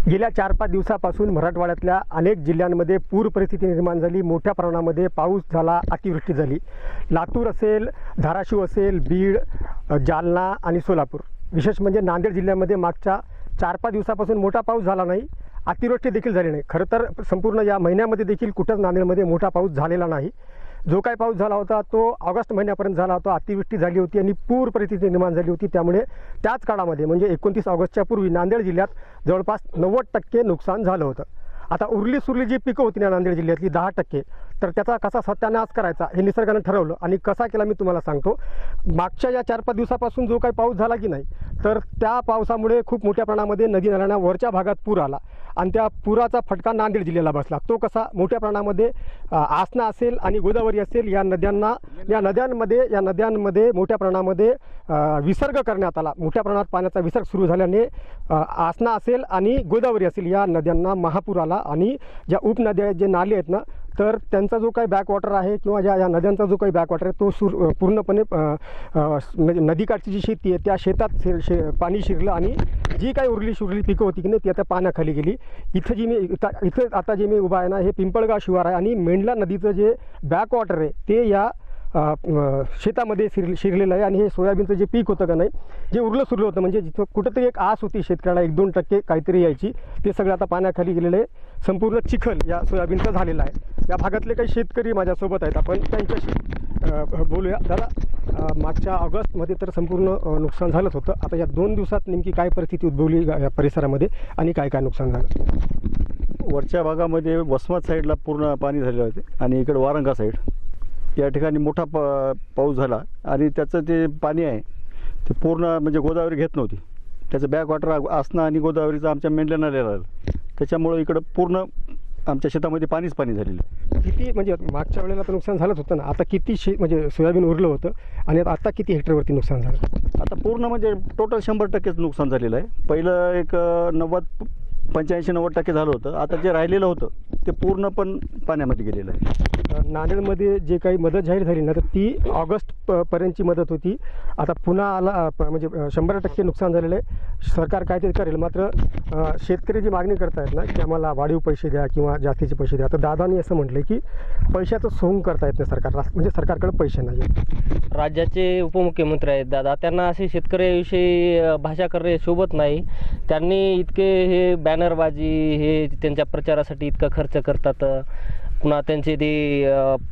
गेल्या 4-5 दिवसापासून मराठवाड्यातल्या अनेक जिल्ह्यांमध्ये पूर परिस्थिती निर्माण झाली। मोठ्या प्रमाणामध्ये पाऊस झाला, अतिवृष्टी झाली। लातूर असेल, धाराशिव असेल, बीड, जालना आणि सोलापूर, विशेष म्हणजे नांदेड जिल्ह्यामध्ये मागच्या 4-5 दिवसापासून मोठा पाऊस झाला नाही, अतिवृष्टी देखील झाली नाही। खरं तर संपूर्ण या महिन्यामध्ये देखील कुठंच नांदेडमध्ये मोठा पाऊस झालेला नाही। जो काही पाऊस झाला होता तो ऑगस्ट महिन्यापर्यंत झाला होता। अतिवृष्टी झाली होती आणि पूर परिस्थिती निर्माण झाली होती। त्यामुळे त्याच काळामध्ये म्हणजे 29 ऑगस्टच्या पूर्वी नांदेड जिल्ह्यात जवळपास 90% नुकसान झालं होतं। आता उरली सुरली जी पिकं होती ना नांदेड जिल्ह्यातली 10%, तर त्याचा कसा सत्यानाश करायचा हे निसर्गाने ठरवलं आणि कसा केला मी तुम्हाला सांगतो। मागच्या या 4-5 दिवसापासून जो काही पाऊस झाला की नाही, तर त्या पावसामुळे खूप मोठ्या प्रमाणामध्ये नदी नाल्यांना वरच्या भागात पूर आला आणि त्या पुराचा फटका नांदेड जिल्ह्याला बसला। तो कसा, मोठ्या प्रमाणामध्ये आसना असेल आणि गोदावरी असेल या नद्यांमध्ये मोठ्या प्रमाणामध्ये विसर्ग करण्यात आला। मोठ्या प्रमाणात पाण्याचा विसर्ग सुरू झाल्याने आसना असेल आणि गोदावरी असेल या नद्यांना महापूर आला आणि ज्या उपनद्या जे नाले आहेत ना, तर त्यांचा जो काही बॅकवॉटर आहे किंवा या नद्यांचा जो काही बॅकवॉटर आहे तो पूर्णपणे म्हणजे नदीकाठची जी शेती आहे त्या शेतात पाणी शिरलं आणि जी काही उरली सुरली पिकं होती की नाही ती आता पाण्याखाली गेली। इथं आता जे मी उभा आहे ना, हे पिंपळगाव शिवार आहे आणि मेंढला नदीचं जे बॅकवॉटर आहे ते या शेतामध्ये शिरलेलं आहे आणि हे सोयाबीनचं जे पीक होतं का नाही, जे उरलं सुरलं होतं, म्हणजे जिथं कुठंतरी एक आस होती शेतकऱ्याला 1-2% काहीतरी यायची, ते सगळं आता पाण्याखाली गेलेलं आहे। संपूर्ण चिखल या सोयाबीनचा झालेला आहे। या भागातले काही शेतकरी माझ्यासोबत आहेत, आपण त्यांच्याशी बोलूया। जरा मागच्या ऑगस्टमध्ये तर संपूर्ण नुकसान झालंच होतं। आता या 2 दिवसात नेमकी काय परिस्थिती उद्भवली या परिसरामध्ये आणि काय काय नुकसान झालं? वरच्या भागामध्ये वसमत साईडला पूर्ण पाणी झालेलं होते आणि इकडे वारंगा साईड या ठिकाणी मोठा पाऊस झाला आणि त्याचं ते पाणी आहे ते पूर्ण म्हणजे गोदावरी घेत नव्हती। त्याचं बॅकवॉटर आसना आणि गोदावरीचं आमच्या मेंढल्या नाल्याला आलं, त्याच्यामुळं इकडं पूर्ण आमच्या शेतामध्ये पाणी झालेलं। किती म्हणजे मागच्या वेळेला तर नुकसान झालंच होतं ना, आता किती म्हणजे सोयाबीन उरलं होतं आणि आता किती हेक्टरवरती नुकसान झालं? आता पूर्ण म्हणजे टोटल 100%च नुकसान झालेलं आहे। पहिलं एक 85-90% झालं होतं, आता जे राहिलेलं होतं ते पूर्ण पण पाण्यामध्ये गेलेलं आहे। नांदेडमध्ये जे काही मदत जाहीर झाली ना, तर ती ऑगस्ट पर्यंतची मदत होती। आता पुन्हा आला म्हणजे 100% नुकसान झालेलं आहे। सरकार काय ते करेल, मात्र शेतकरी जी मागणी करतायत ना की आम्हाला वाढीव पैसे द्या किंवा जास्तीचे पैसे द्या, तर दादांनी असं म्हटलं की पैशाचं सोंग करता येत नाही सरकारला, म्हणजे सरकारकडे पैसे नाही। राज्याचे उपमुख्यमंत्री आहेत दादा, त्यांना असे शेतकऱ्याविषयी भाषा करणे शोभत नाही। त्यांनी इतके हे बॅनरबाजी हे त्यांच्या प्रचारासाठी इतका खर्च करतात, पुन्हा त्यांचे ते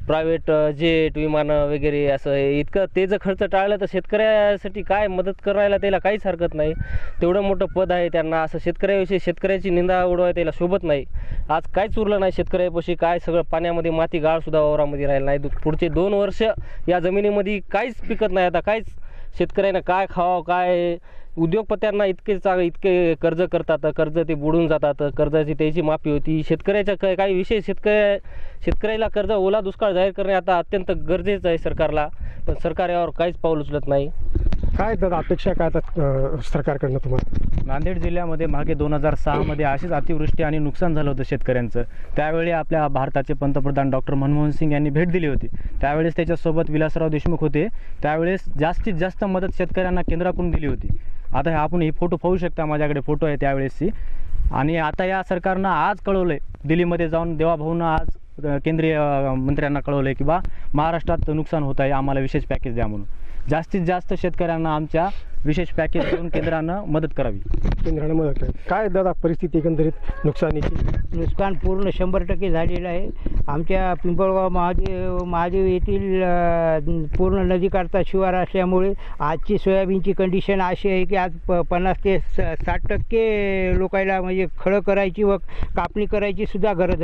प्रायव्हेट जेट विमानं वगैरे असं इतकं ते जर खर्च टाळलं तर शेतकऱ्यासाठी काय मदत करायला त्याला काहीच हरकत नाही। तेवढं मोठं पद आहे त्यांना, असं शेतकऱ्याविषयी शेतकऱ्याची निंदा उडवाय त्याला शोभत नाही। आज काहीच उरलं नाही शेतकऱ्यापाशी, काय सगळं पाण्यामध्ये माती गाळसुद्धा वावरामध्ये राहिलं नाही। पुढचे 2 वर्ष या जमिनीमध्ये काहीच पिकत नाही। आता काहीच शेतकऱ्यांना काय खावं, काय उद्योगपत्यांना इतके कर्ज करतात, कर्ज ते बुडून जातात, कर्जाची त्याची माफी होती। शेतकऱ्याच्या काही विषय शेतकऱ्याला कर्ज ओला दुष्काळ जाहीर करणे आता अत्यंत गरजेचं आहे सरकारला, पण सरकार यावर काहीच पाऊल उचलत नाही। काय दादा अपेक्षा काय आता सरकारकडनं तुम्हाला? नांदेड जिल्ह्यामध्ये मागे 2006मध्ये अशीच अतिवृष्टी आणि नुकसान झालं होतं शेतकऱ्यांचं। त्यावेळी आपल्या भारताचे पंतप्रधान डॉक्टर मनमोहन सिंग यांनी भेट दिली होती। त्यावेळेस त्याच्यासोबत विलासराव देशमुख होते। त्यावेळेस जास्तीत जास्त मदत शेतकऱ्यांना केंद्राकडून दिली होती। आता आपण हे फोटो पाहू शकता, माझ्याकडे फोटो आहे त्यावेळेसची। आणि आता या सरकारनं आज कळवलंय, दिल्लीमध्ये जाऊन देवाभाऊनं आज केंद्रीय मंत्र्यांना कळवलंय की बा महाराष्ट्रात नुकसान होत आहे, आम्हाला विशेष पॅकेज द्या म्हणून। जास्तीत जास्त शेतकऱ्यांना आमच्या विशेष पॅकेज देऊन केंद्रानं मदत करावी। केंद्रानं मदत करावी। काय दादा परिस्थिती एकंदरीत नुकसानीची? नुकसान पूर्ण 100% झालेलं आहे। आमच्या पिंपळगाव महादेव येथील पूर्ण नदीकाठचा शिवार असल्यामुळे आजची सोयाबीनची कंडिशन अशी आहे की आज 50 ते 60% लोकांना म्हणजे खळं करायची व कापणी करायची सुद्धा गरज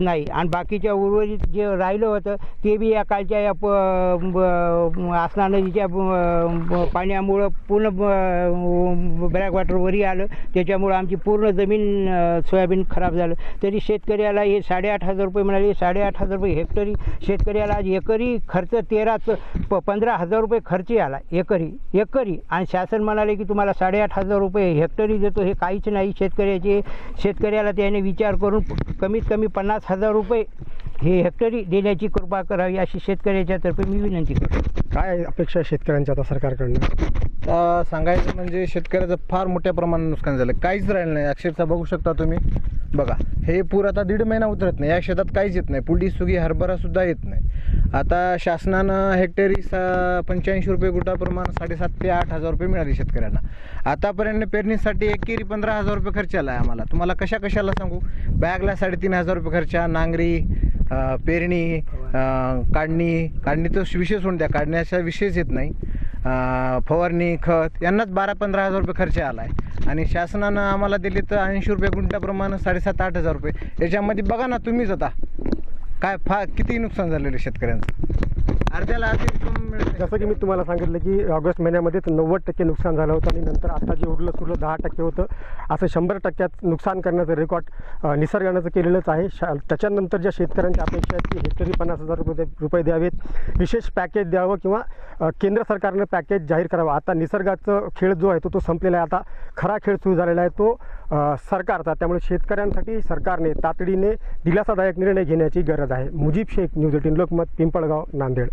नाही आणि बाकीच्या उर्वरित जे राहिलं होतं ते बी या कालच्या या आसना नदीच्या पाण्यामुळं पूर्ण बॅकवॉटर वरी आलं, त्याच्यामुळं आमची पूर्ण जमीन सोयाबीन खराब झालं। तरी शेतकऱ्याला हे 8,500 रुपये मिळाले। 8,500 रुपये हेक्टरी शेतकऱ्याला आज एकरी खर्च 15,000 रुपये खर्च आला एकरी आणि शासन म्हणाले की तुम्हाला 8,500 रुपये हेक्टरी देतो। हे काहीच नाही शेतकऱ्याला त्याने विचार करून कमीत कमी 50,000 रुपये हे हेक्टरी देण्याची कृपा करावी अशी शेतकऱ्याच्या तर्फे मी विनंती करतो। काय अपेक्षा शेतकऱ्यांच्या आता सरकारकडनं? सांगायचं म्हणजे शेतकऱ्याचं फार मोठ्या प्रमाणात नुकसान झालं, काहीच राहिलं नाही. अक्षरशः बघू शकता तुम्ही, बघा हे पूर आता 1.5 महिना उतरत नाही, या शेतात काहीच येत नाही, पुडी सुगी हरभरा सुद्धा येत नाही. आता शासनानं हेक्टरी 85 रुपये गुंठाप्रमाणे 7,500 ते 8,000 रुपये मिळाले शेतकऱ्यांना. आतापर्यंत पेरणीसाठी एकेरी 15,000 रुपये खर्च आला आहे आम्हाला. तुम्हाला कशाला सांगू, बॅगला 3,500 रुपये खर्च, नांगरी, पेरणी, काढणी तर विषय सोडून द्या, काढण्याचा विषयच येत नाही, फवारणी, खत यांनाच 12-15,000 रुपये खर्च आला आहे. आणि शासनानं आम्हाला दिले तर 80 रुपये गुंठाप्रमाणे 7,500-8,000 रुपये. याच्यामध्ये बघा ना तुम्हीच आता काय किती नुकसान झालेलं शेतकऱ्यांचं, अर्ध्याला अर्धी रक्कम मिळते. जसं की मी तुम्हाला सांगितलं की ऑगस्ट महिन्यामध्येच 90% नुकसान झालं होतं आणि नंतर आता जे उरलं सुरलं 10% होतं. असं 100% नुकसान करण्याचं रेकॉर्ड निसर्गानं केलेलंच आहे. त्याच्यानंतर ज्या शेतकऱ्यांच्या अपेक्षा आहेत की हेक्टरी 50,000 रुपये द्यावेत, विशेष पॅकेज द्यावं किंवा केंद्र सरकारनं पॅकेज जाहीर करावं. आता निसर्गाचं खेळ जो आहे तो संपलेला आहे, आता खरा खेळ सुरू झालेला आहे तो सरकारचा. त्यामुळे शेतकऱ्यांसाठी सरकारने तातडीने दिलासादायक निर्णय घेण्याची गरज आहे. मुजीब शेख, न्यूज 18 लोकमत, पिंपळगाव, नांदेड.